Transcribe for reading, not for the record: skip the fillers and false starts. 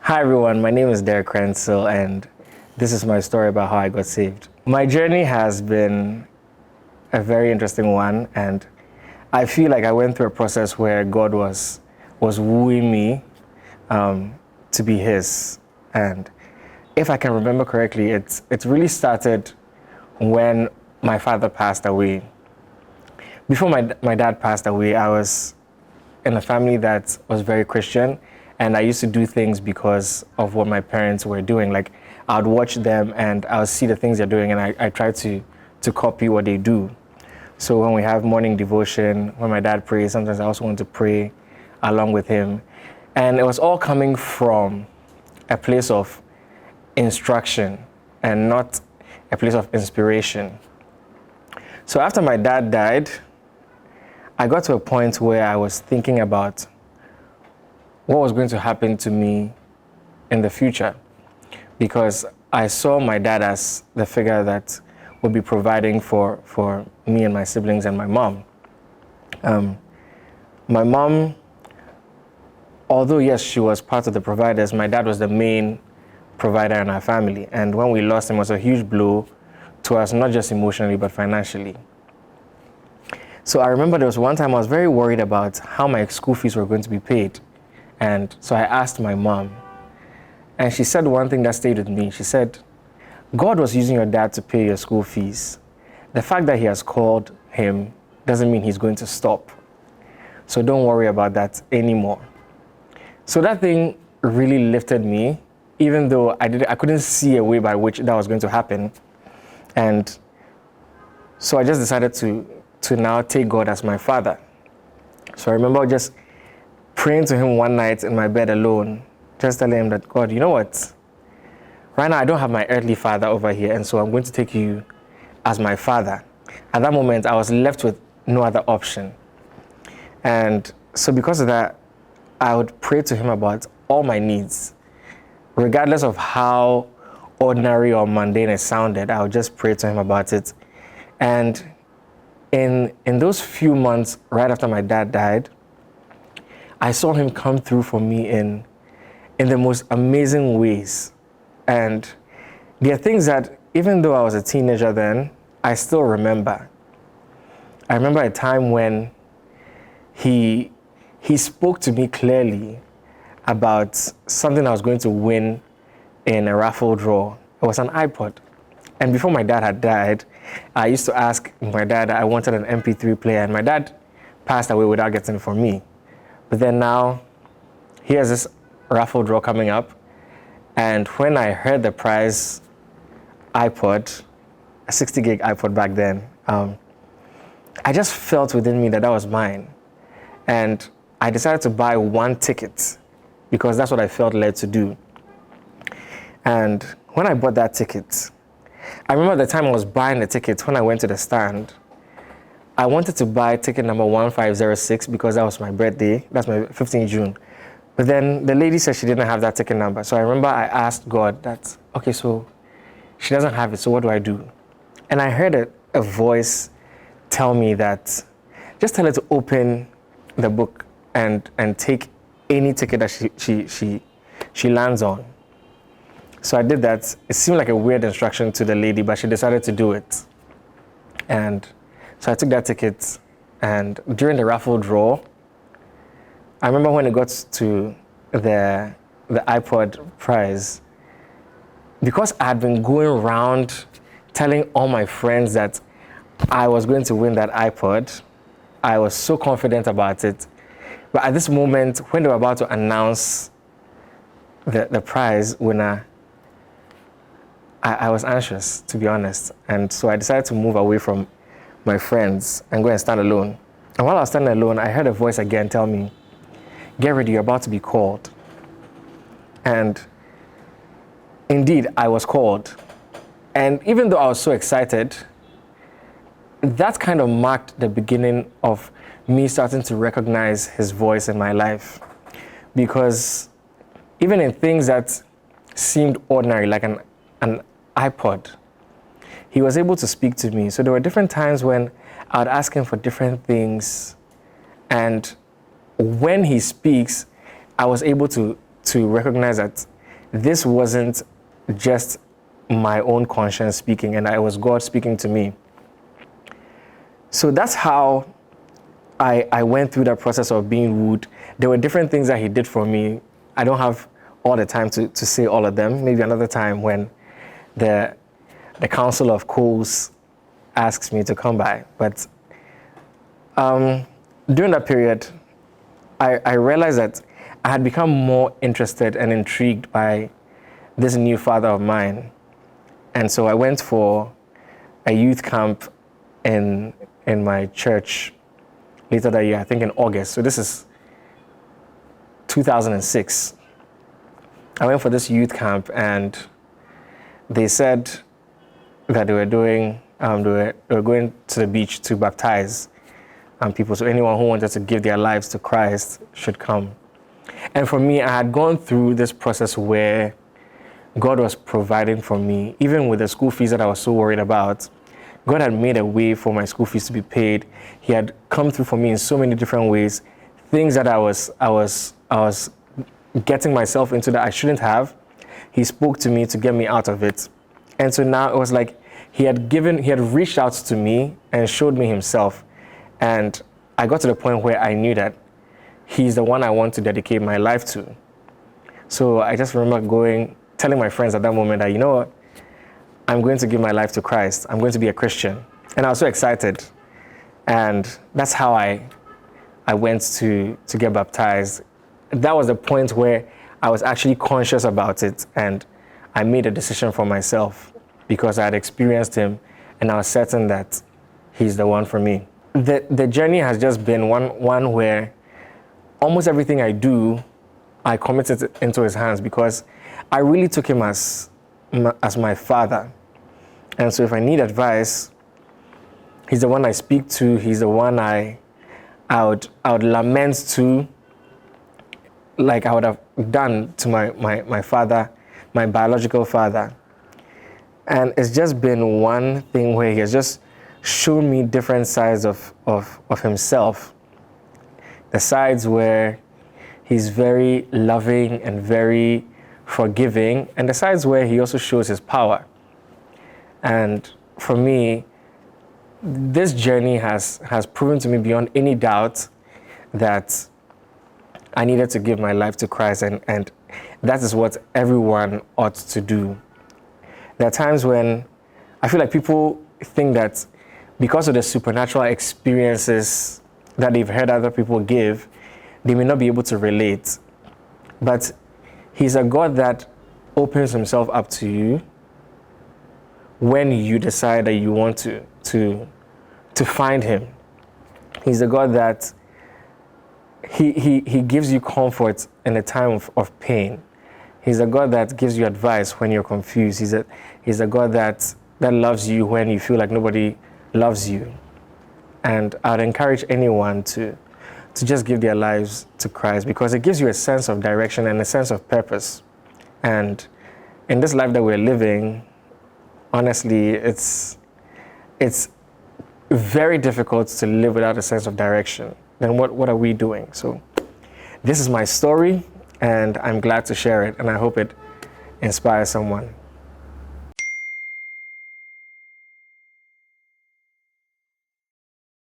Hi everyone, my name is Derrick, and this is my story about how I got saved. My journey has been a very interesting one, and I feel like I went through a process where God was wooing me to be His. And if I can remember correctly, it really started when my father passed away. Before my dad passed away, I was in a family that was very Christian, and I used to do things because of what my parents were doing. Like, I would watch them and I would see the things they're doing, and I tried to copy what they do. So when we have morning devotion, when my dad prays, sometimes I also want to pray along with him. And it was all coming from a place of instruction and not a place of inspiration. So after my dad died, I got to a point where I was thinking about what was going to happen to me in the future, because I saw my dad as the figure that would be providing for me and my siblings and my mom. My mom, although yes, she was part of the providers, my dad was the main provider in our family. And when we lost him, it was a huge blow to us, not just emotionally, but financially. So I remember there was one time I was very worried about how my school fees were going to be paid. And so I asked my mom, and she said one thing that stayed with me. She said, God was using your dad to pay your school fees. The fact that he has called him doesn't mean he's going to stop. So don't worry about that anymore. So that thing really lifted me, even though I couldn't see a way by which that was going to happen. And so I just decided to now take God as my father. So I remember just praying to him one night in my bed alone, just telling him that, God, you know what? Right now I don't have my earthly father over here, and so I'm going to take you as my father. At that moment, I was left with no other option. And so because of that, I would pray to him about all my needs. Regardless of how ordinary or mundane it sounded, I would just pray to him about it. And in those few months right after my dad died, I saw him come through for me in the most amazing ways. And there are things that, even though I was a teenager then, I still remember. I remember a time when he spoke to me clearly about something I was going to win in a raffle draw. It was an iPod. And before my dad had died, I used to ask my dad I wanted an MP3 player, and my dad passed away without getting it for me. But then now, here's this raffle draw coming up, and when I heard the prize iPod, a 60 gig iPod back then, I just felt within me that was mine. And I decided to buy one ticket because that's what I felt led to do. And when I bought that ticket, I remember the time I was buying the ticket, when I went to the stand, I wanted to buy ticket number 1506 because that was my birthday. That's my 15th June. But then the lady said she didn't have that ticket number. So I remember I asked God that, okay, so she doesn't have it, so what do I do? And I heard a voice tell me that, just tell her to open the book and take any ticket that she lands on. So I did that. It seemed like a weird instruction to the lady, but she decided to do it. And so I took that ticket, and during the raffle draw, I remember when it got to the iPod prize, because I had been going around telling all my friends that I was going to win that iPod, I was so confident about it. But at this moment, when they were about to announce the prize winner, I was anxious, to be honest. And so I decided to move away from my friends and go and stand alone. And while I was standing alone, I heard a voice again tell me, get ready, you're about to be called. And indeed, I was called. And even though I was so excited, that kind of marked the beginning of me starting to recognize his voice in my life. Because even in things that seemed ordinary, like an iPod, he was able to speak to me. So there were different times when I would ask him for different things, and when he speaks, I was able to recognize that this wasn't just my own conscience speaking, and it was God speaking to me. So that's how I went through that process of being wooed. There were different things that he did for me. I don't have all the time to say all of them. Maybe another time when the Council of Coals asks me to come by. But during that period, I realized that I had become more interested and intrigued by this new father of mine. And so I went for a youth camp in my church later that year, I think in August. So this is 2006. I went for this youth camp, and they said that they were going to the beach to baptize people. So anyone who wanted to give their lives to Christ should come. And for me, I had gone through this process where God was providing for me, even with the school fees that I was so worried about. God had made a way for my school fees to be paid. He had come through for me in so many different ways. Things that I was getting myself into that I shouldn't have. He spoke to me to get me out of it. And so now it was like he had reached out to me and showed me himself. And I got to the point where I knew that he's the one I want to dedicate my life to. So I just remember telling my friends at that moment that, you know what, I'm going to give my life to Christ. I'm going to be a Christian. And I was so excited. And that's how I went to get baptized. That was the point where I was actually conscious about it, and I made a decision for myself because I had experienced him, and I was certain that he's the one for me. The journey has just been one where almost everything I do, I commit it into his hands, because I really took him as my father. And so if I need advice, he's the one I speak to. He's the one I would lament to, like I would have done to my father, my biological father. And it's just been one thing where he has just shown me different sides of himself. The sides where he's very loving and very forgiving, and the sides where he also shows his power. And for me, this journey has proven to me beyond any doubt that I needed to give my life to Christ, and that is what everyone ought to do. There are times when I feel like people think that because of the supernatural experiences that they've heard other people give, they may not be able to relate. But he's a God that opens himself up to you when you decide that you want to find him. He's a God that he gives you comfort in a time of pain. He's a God that gives you advice when you're confused. He's a God that loves you when you feel like nobody loves you. And I'd encourage anyone to just give their lives to Christ, because it gives you a sense of direction and a sense of purpose. And in this life that we're living, honestly, it's very difficult to live without a sense of direction. Then what are we doing? So this is my story, and I'm glad to share it, and I hope it inspires someone.